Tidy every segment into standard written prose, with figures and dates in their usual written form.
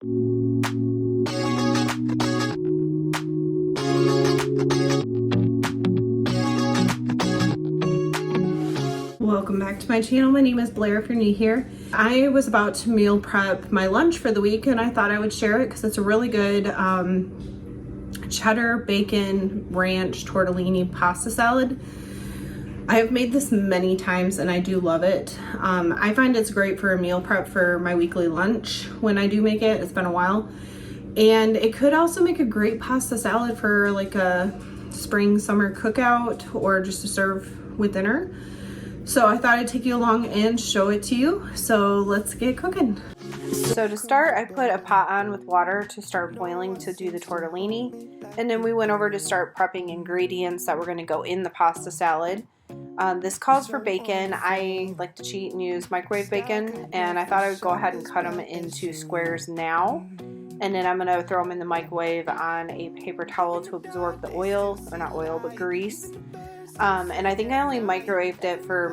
Welcome back to my channel. My name is Blair if you're new here. I was about to meal prep my lunch for the week and I thought I would share it because it's a really good cheddar bacon ranch tortellini pasta salad. I have made this many times and I do love it. I find it's great for a meal prep for my weekly lunch when I do make it. It's been a while. And it could also make a great pasta salad for like a spring summer cookout or just to serve with dinner. So I thought I'd take you along and show it to you. So let's get cooking. So to start, I put a pot on with water to start boiling to do the tortellini. And then we went over to start prepping ingredients that were going to go in the pasta salad. This calls for bacon. I like to cheat and use microwave bacon. And I thought I would go ahead and cut them into squares now. And then I'm going to throw them in the microwave on a paper towel to absorb the oil, or not oil, but grease. And I think I only microwaved it for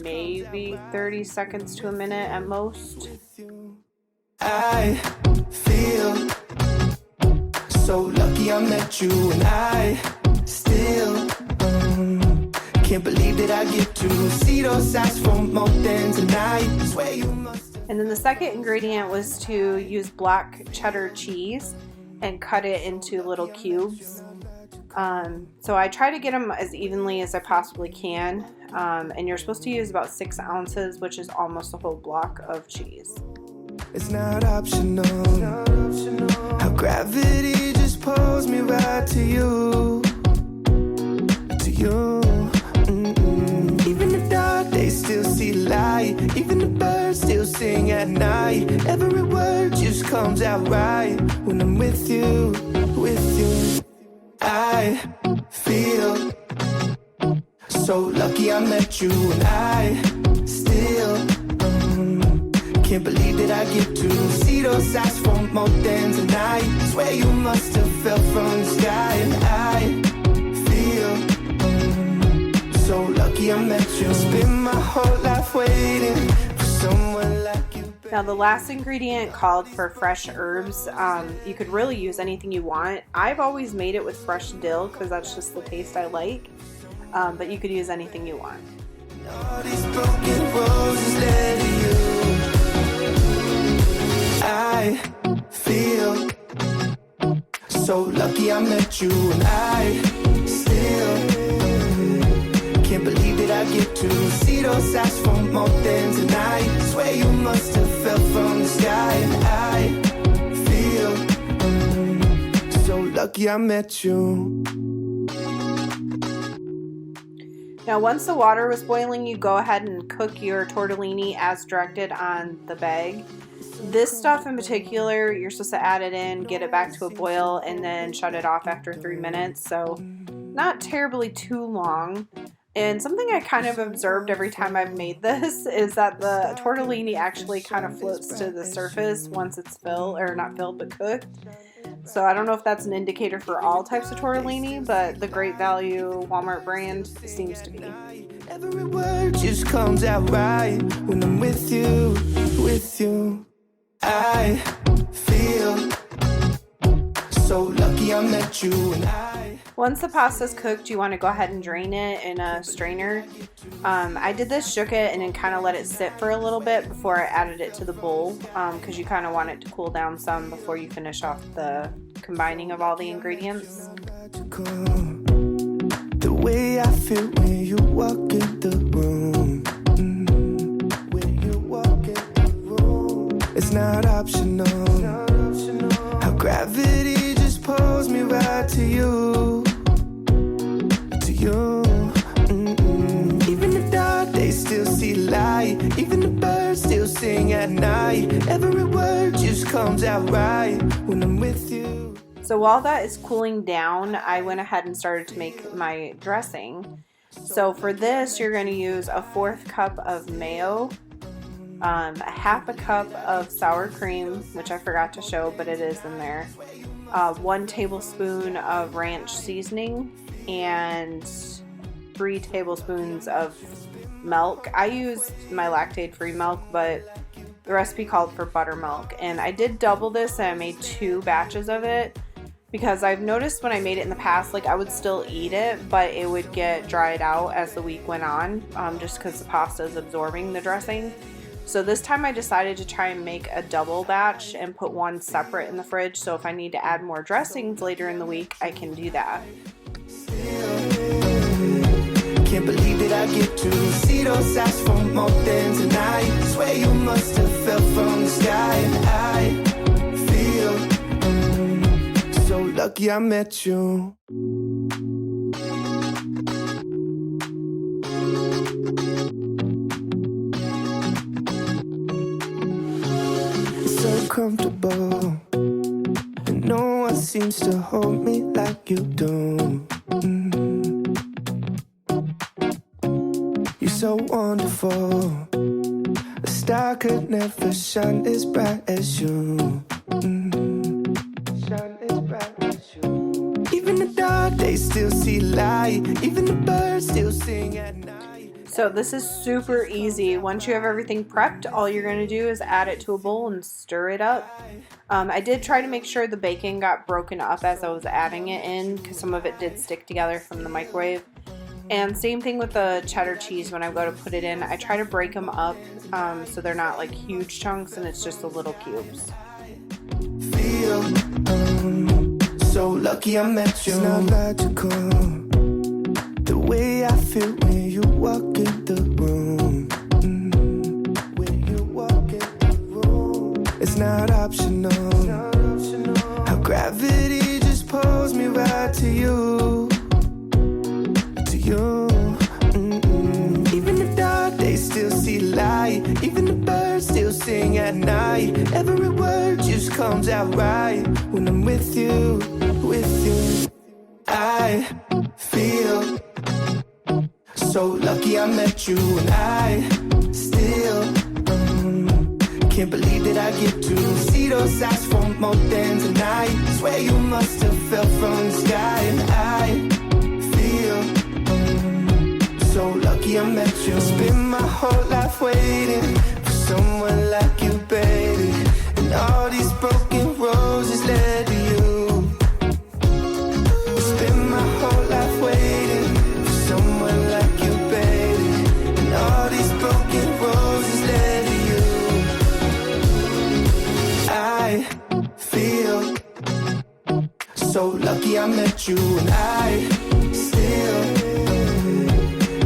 maybe 30 seconds to a minute at most. I feel so lucky I met you, and I still can't believe that I get to see those eyes for more than tonight. Swear you must. And then the second ingredient was to use black cheddar cheese and cut it into little cubes. So I try to get them as evenly as I possibly can. And you're supposed to use about 6 ounces, which is almost a whole block of cheese. It's not optional. How gravity just pulls me right to you. To you. Even the dark days still see light. Even the birds still sing at night. Every word just comes out right when I'm with you, with you. I feel so lucky I met you, and I still can't believe that I get to see those eyes for more than tonight. Swear you must have fell from the sky, and I feel so lucky I met you. Spend my whole life waiting for someone like you. Now the last ingredient called for fresh herbs. You could really use anything you want. I've always made it with fresh dill because that's just the taste I like. But you could use anything you want. All these broken roses led to you. I feel so lucky I met you, and I still can't believe that I get to see those eyes for more than tonight. Swear you must have fell from the sky, and I feel so lucky I met you. Now once the water was boiling, you go ahead and cook your tortellini as directed on the bag. This stuff in particular, you're supposed to add it in, get it back to a boil, and then shut it off after 3 minutes. So not terribly too long. And something I kind of observed every time I've made this is that the tortellini actually kind of floats to the surface once it's filled, or not filled, but cooked. So I don't know if that's an indicator for all types of tortellini, but the Great Value Walmart brand seems to be. Every word just comes out right when I'm with you, with you. I feel so lucky I met you, and I. Once the pasta's cooked, you want to go ahead and drain it in a strainer. I did this, shook it, and then kind of let it sit for a little bit before I added it to the bowl, because you kind of want it to cool down some before you finish off the combining of all the ingredients. The way I feel when you walk in the room. When you walk in the room. It's not optional. How gravity just pulls me right to you. To you. Even the dark days still see light. Even the birds still sing at night. Every word just comes out right when I'm with you. So while that is cooling down, I went ahead and started to make my dressing. So for this, you're going to use a 1/4 cup of mayo, a 1/2 cup of sour cream, which I forgot to show, but it is in there, 1 tablespoon of ranch seasoning, and 3 tablespoons of milk. I used my lactate-free milk, but The recipe called for buttermilk, and I did double this and I made 2 batches of it because I've noticed when I made it in the past, like I would still eat it, but it would get dried out as the week went on, just because the pasta is absorbing the dressing. So this time I decided to try and make a double batch and put one separate in the fridge, so if I need to add more dressings later in the week, I can do that. Can't believe that I get to see those eyes for more than tonight. Swear you must have fell from the sky. And I feel so lucky I met you. It's so comfortable, and no one seems to hold me like you do. You're so wonderful. A star could never shine as bright as you. Shine as bright as you. Even the dark days still see light. Even the birds still sing at night. So this is super easy. Once you have everything prepped, all you're going to do is add it to a bowl and stir it up. I did try to make sure the bacon got broken up as I was adding it in, because some of it did stick together from the microwave. And same thing with the cheddar cheese. When I go to put it in, I try to break them up so they're not like huge chunks and it's just the little cubes. Feel so lucky I met you. It's not logical, the way I feel when you walk in the room. When you walk in the room, it's not optional. How gravity just pulls me right to you. Even the dark days still see light. Even the birds still sing at night. Every word just comes out right when I'm with you, with you. I feel so lucky I met you, and I still can't believe that I get to see those eyes for more than tonight. Swear you must have fell from the sky, and I feel so lucky I met you. Spend my whole life waiting for someone like you, baby. And all these broken roses led to you. Spend my whole life waiting for someone like you, baby. And all these broken roses led to you. I feel so lucky I met you, and I still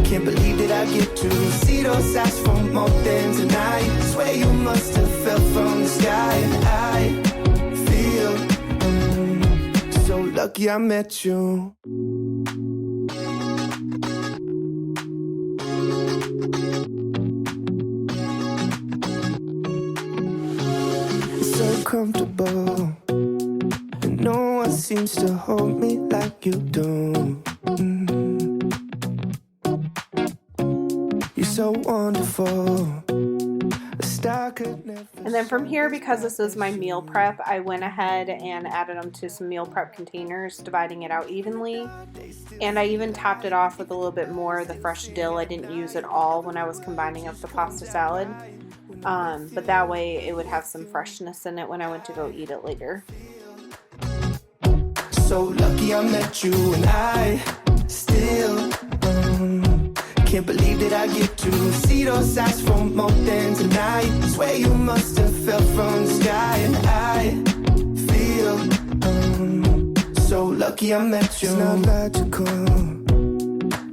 can't believe that I get to see those eyes for more than tonight. Swear you must have fell from the sky, and I feel so lucky I met you. It's so comfortable, and no one seems to hold me like you do. You're so wonderful. A star could never. And then from here, because this is my meal prep, I went ahead and added them to some meal prep containers, dividing it out evenly. And I even topped it off with a little bit more of the fresh dill. I didn't use it all when I was combining up the pasta salad. But that way it would have some freshness in it when I went to go eat it later. So lucky I met you, and I still can't believe that I get to see those eyes for more than tonight. Swear you must have fell from the sky, and I feel so lucky I met you. It's not logical,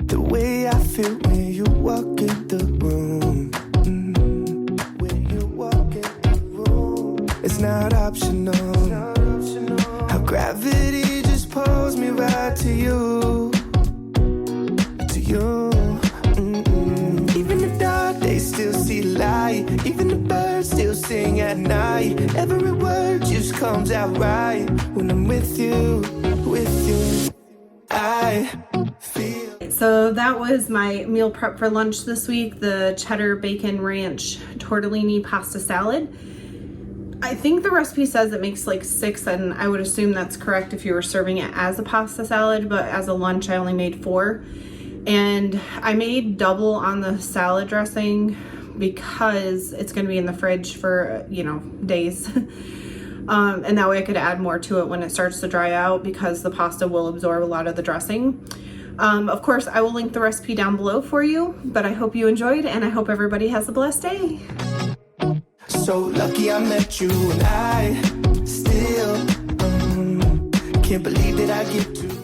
the way I feel when you walk in the room. When you walk in the room, it's not optional. How gravity just pulls me right to you, to you. Even the dark days still see light. Even the birds still sing at night. Every word just comes out right when I'm with you, with you. I feel. So that was my meal prep for lunch this week, the cheddar bacon ranch tortellini pasta salad. I think the recipe says it makes like 6, and I would assume that's correct if you were serving it as a pasta salad, but as a lunch I only made 4. And I made double on the salad dressing because it's going to be in the fridge for, you know, days. And that way I could add more to it when it starts to dry out, because the pasta will absorb a lot of the dressing. Of course, I will link the recipe down below for you, but I hope you enjoyed, and I hope everybody has a blessed day. So lucky I met you, and I still can't believe that I get to